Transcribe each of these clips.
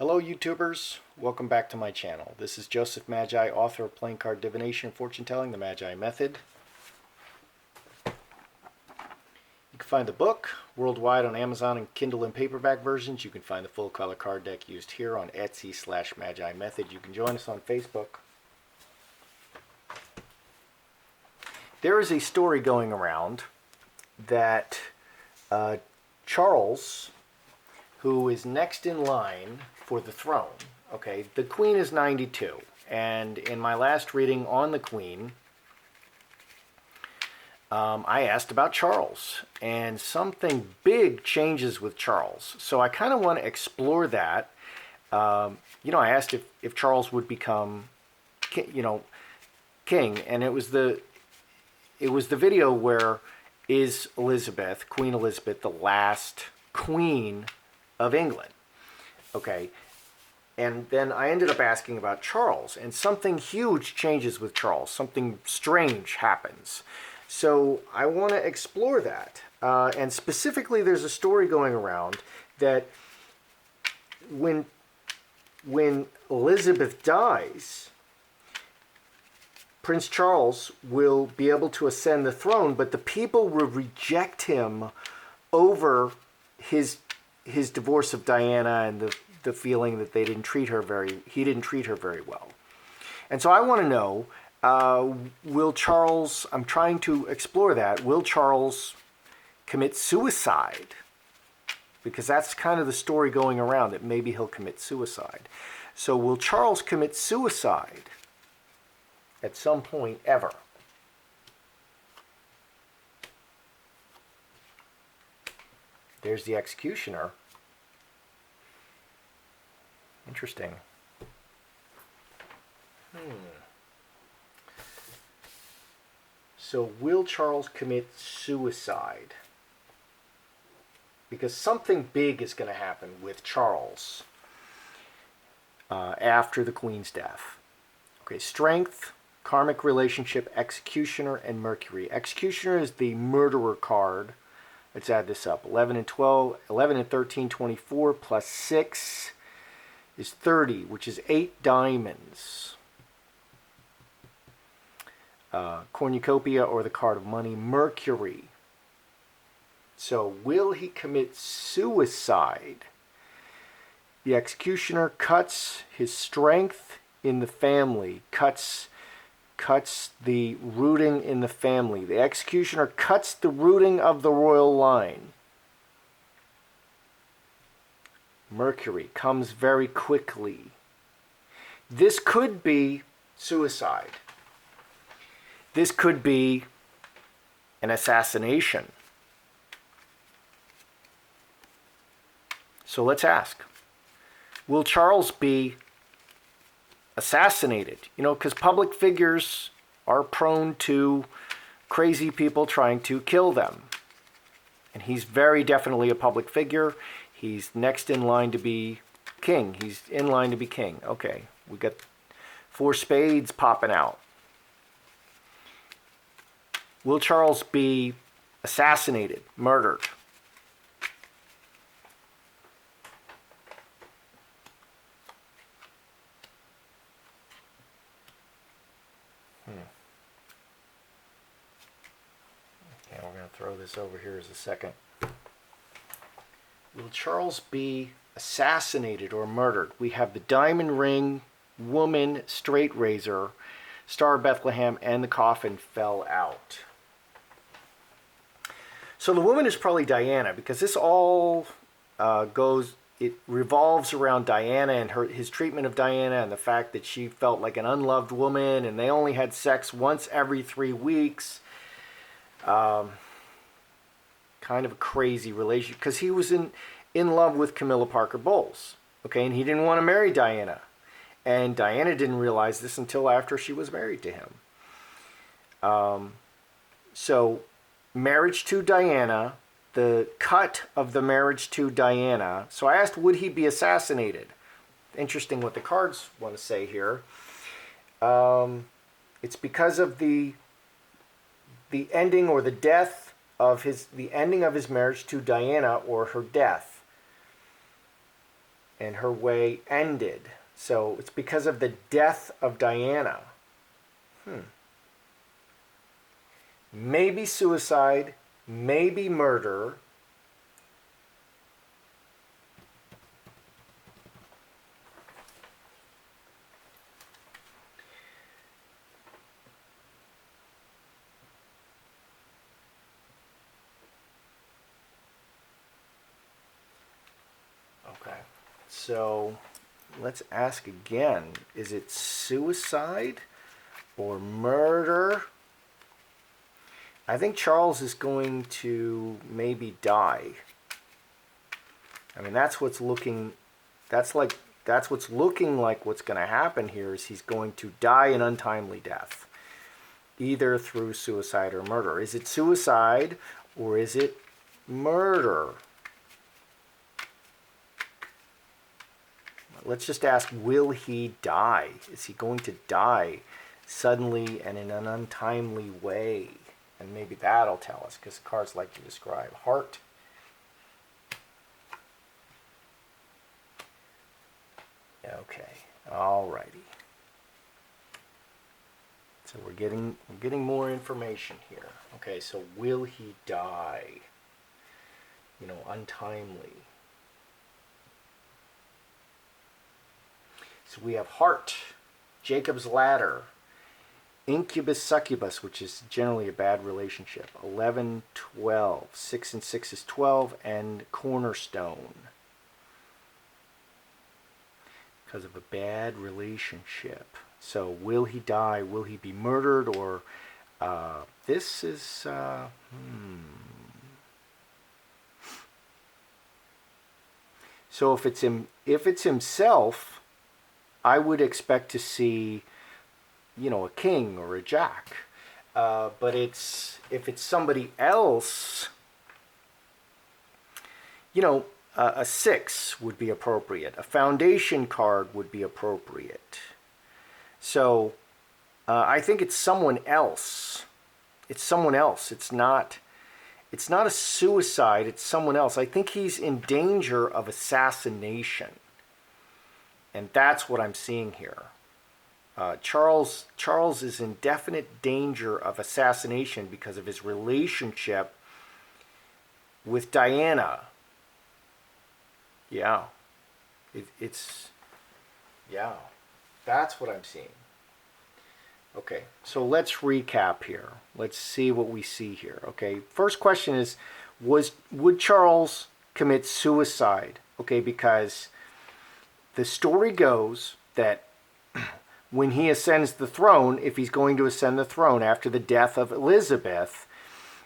Hello YouTubers, welcome back to my channel. This is Joseph Magi, author of Playing Card Divination and Fortune Telling, the Magi Method. You can find the book worldwide on Amazon and Kindle and paperback versions. You can find the full color card deck used here on Etsy/Magi Method. You can join us on Facebook. There is a story going around that Charles, who is next in line for the throne, okay, the Queen is 92, and in my last reading on the Queen, I asked about Charles, and something big changes with Charles. So I kind of want to explore that. I asked if Charles would become, king, and it was the video where is Elizabeth, Queen Elizabeth, the last queen of England. Okay, and then I ended up asking about Charles, and something huge changes with Charles. Something strange happens. So I want to explore that. And specifically, there's a story going around that when Elizabeth dies, Prince Charles will be able to ascend the throne, but the people will reject him over his divorce of Diana and the feeling that he didn't treat her very well. And so I want to know, will Charles, I'm trying to explore that, will Charles commit suicide? Because that's kind of the story going around, that maybe he'll commit suicide. So will Charles commit suicide at some point ever? There's the executioner. Interesting. So will Charles commit suicide? Because something big is going to happen with Charles after the Queen's death. Okay, strength, karmic relationship, executioner, and Mercury. Executioner is the murderer card. Let's add this up. 11 and 13, 24 plus 6 is 30, which is 8 diamonds. Cornucopia, or the card of money, Mercury. So will he commit suicide? The executioner cuts his strength in the family, cuts the rooting in the family. The executioner cuts the rooting of the royal line. Mercury comes very quickly. This could be suicide. This could be an assassination. So let's ask, will Charles be assassinated? Because public figures are prone to crazy people trying to kill them. And he's very definitely a public figure. He's next in line to be king. He's in line to be king. Okay, we got 4 spades popping out. Will Charles be assassinated, murdered? Okay, we're going to throw this over here as a second. Will Charles be assassinated or murdered? We have the diamond ring, woman, straight razor, Star of Bethlehem, and the coffin fell out. So the woman is probably Diana, because this all it revolves around Diana and his treatment of Diana, and the fact that she felt like an unloved woman, and they only had sex once every 3 weeks. Kind of a crazy relationship, because he was in love with Camilla Parker Bowles, okay, and he didn't want to marry Diana, and Diana didn't realize this until after she was married to him. So marriage to Diana, the cut of the marriage to Diana. So I asked, would he be assassinated? Interesting what the cards want to say here. It's because of the ending or the death of the ending of his marriage to Diana, or her death. and her way ended. So it's because of the death of Diana. Maybe suicide, maybe murder. Okay, so let's ask again. Is it suicide or murder? I think Charles is going to maybe die. I mean, that's what's looking like what's going to happen here is he's going to die an untimely death, either through suicide or murder. Is it suicide or is it murder? Let's just ask, will he die? Is he going to die suddenly and in an untimely way? And maybe that'll tell us, because cards like to describe. Heart. Okay, alrighty. So we're getting more information here. Okay, so will he die? You know, untimely. So we have heart, Jacob's ladder, incubus succubus, which is generally a bad relationship, 11, 12, 6 and 6 is 12, and cornerstone, because of a bad relationship. So will he die? Will he be murdered? Or this is So if it's himself, I would expect to see, you know, a king or a jack. But if it's somebody else, you know, a 6 would be appropriate. A foundation card would be appropriate. So I think it's someone else. It's someone else. It's not a suicide. It's someone else. I think he's in danger of assassination. And that's what I'm seeing here. Charles is in definite danger of assassination because of his relationship with Diana. Yeah. Yeah. That's what I'm seeing. Okay, so let's recap here. Let's see what we see here. Okay, first question is, would Charles commit suicide? Okay, because the story goes that when he ascends the throne, if he's going to ascend the throne after the death of Elizabeth,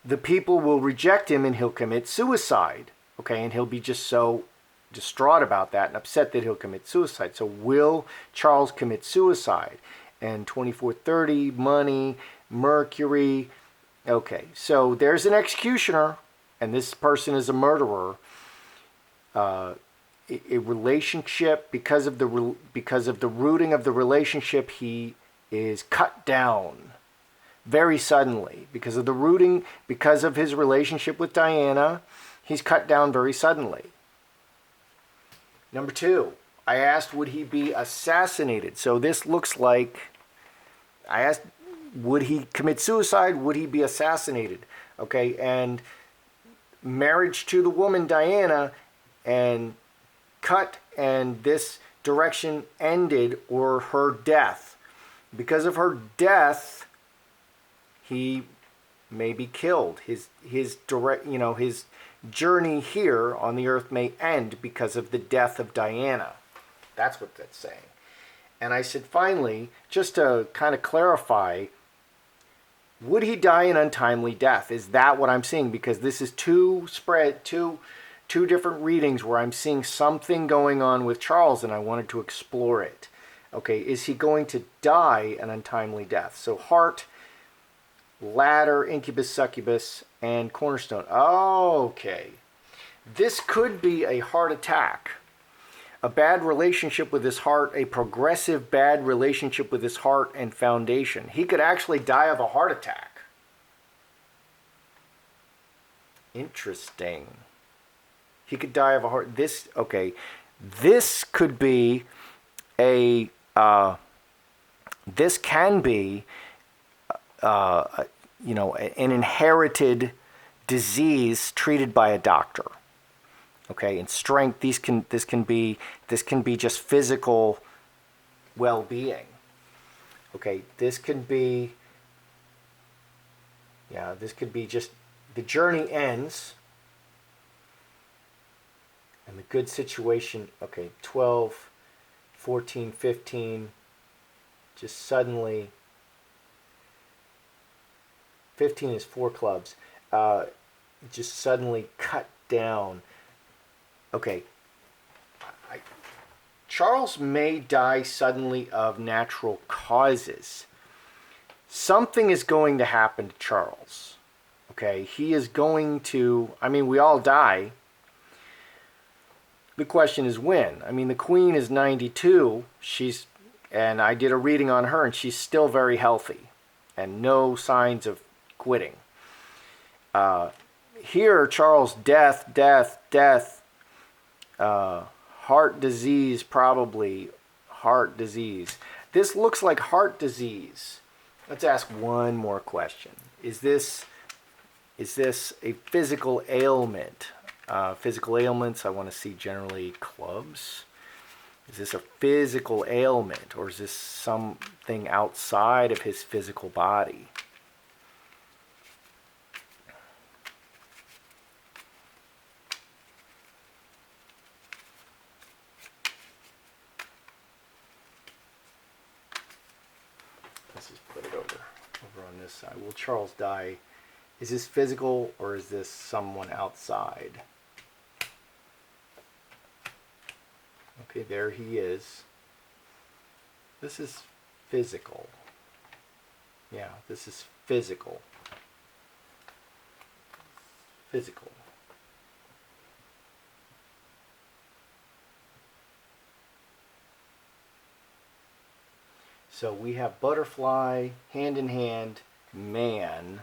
the people will reject him and he'll commit suicide. Okay, and he'll be just so distraught about that and upset that he'll commit suicide. So will Charles commit suicide? And 2430, money, Mercury. Okay, so there's an executioner, and this person is a murderer. A relationship, because of the rooting of the relationship, he is cut down very suddenly. Because of the rooting, because of his relationship with Diana, he's cut down very suddenly. Number 2, I asked, would he be assassinated? So this looks like, I asked, would he commit suicide? Would he be assassinated? Okay, and marriage to the woman Diana, and cut, and this direction ended, or her death. Because of her death, he may be killed. His direct, you know, his journey here on the earth may end because of the death of Diana. That's what that's saying. And I said, finally, just to kind of clarify, would he die an untimely death? Is that what I'm seeing? Because this is two different readings where I'm seeing something going on with Charles, and I wanted to explore it. Okay, is he going to die an untimely death? So heart, ladder, incubus, succubus, and cornerstone. Okay, this could be a heart attack. A bad relationship with his heart, a progressive bad relationship with his heart and foundation. He could actually die of a heart attack. Interesting. He could die of a heart. This could be a this can be an inherited disease treated by a doctor. Okay, and strength, this can be just physical well-being. Okay, this could be just the journey ends and the good situation. Okay, 12, 14, 15, just suddenly 15 is 4 clubs. Just suddenly cut down. Okay. Charles may die suddenly of natural causes. Something is going to happen to Charles. Okay. He is going to, we all die. The question is when. The Queen is 92. And I did a reading on her, and she's still very healthy and no signs of quitting. Here, Charles, death, heart disease, probably heart disease. This looks like heart disease. Let's ask one more question. Is this a physical ailment? Physical ailments, I want to see generally clubs. Is this a physical ailment, or is this something outside of his physical body? Let's just put it over on this side. Will Charles die? Is this physical, or is this someone outside? Okay, there he is. This is physical. Yeah, this is physical. Physical. So we have butterfly, hand in hand, man.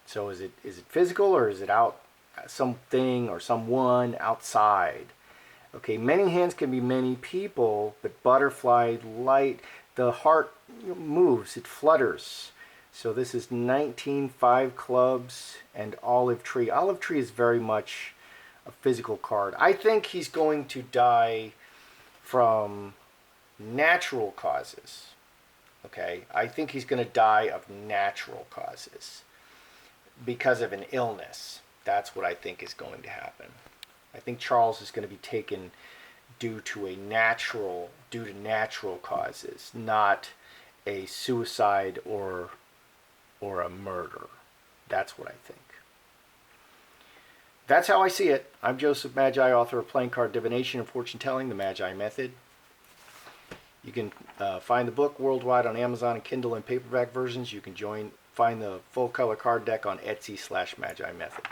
So is it physical, or is it out something or someone outside? Okay, many hands can be many people, but butterfly, light, the heart moves, it flutters. So this is 19, 5 clubs, and olive tree. Olive tree is very much a physical card. I think he's going to die from natural causes. Okay, I think he's going to die of natural causes because of an illness. That's what I think is going to happen. I think Charles is going to be taken due to natural causes, not a suicide or a murder. That's what I think. That's how I see it. I'm Joseph Magi, author of Playing Card Divination and Fortune Telling, the Magi Method. You can find the book worldwide on Amazon and Kindle and paperback versions. You can find the full color card deck on Etsy/Magi Method.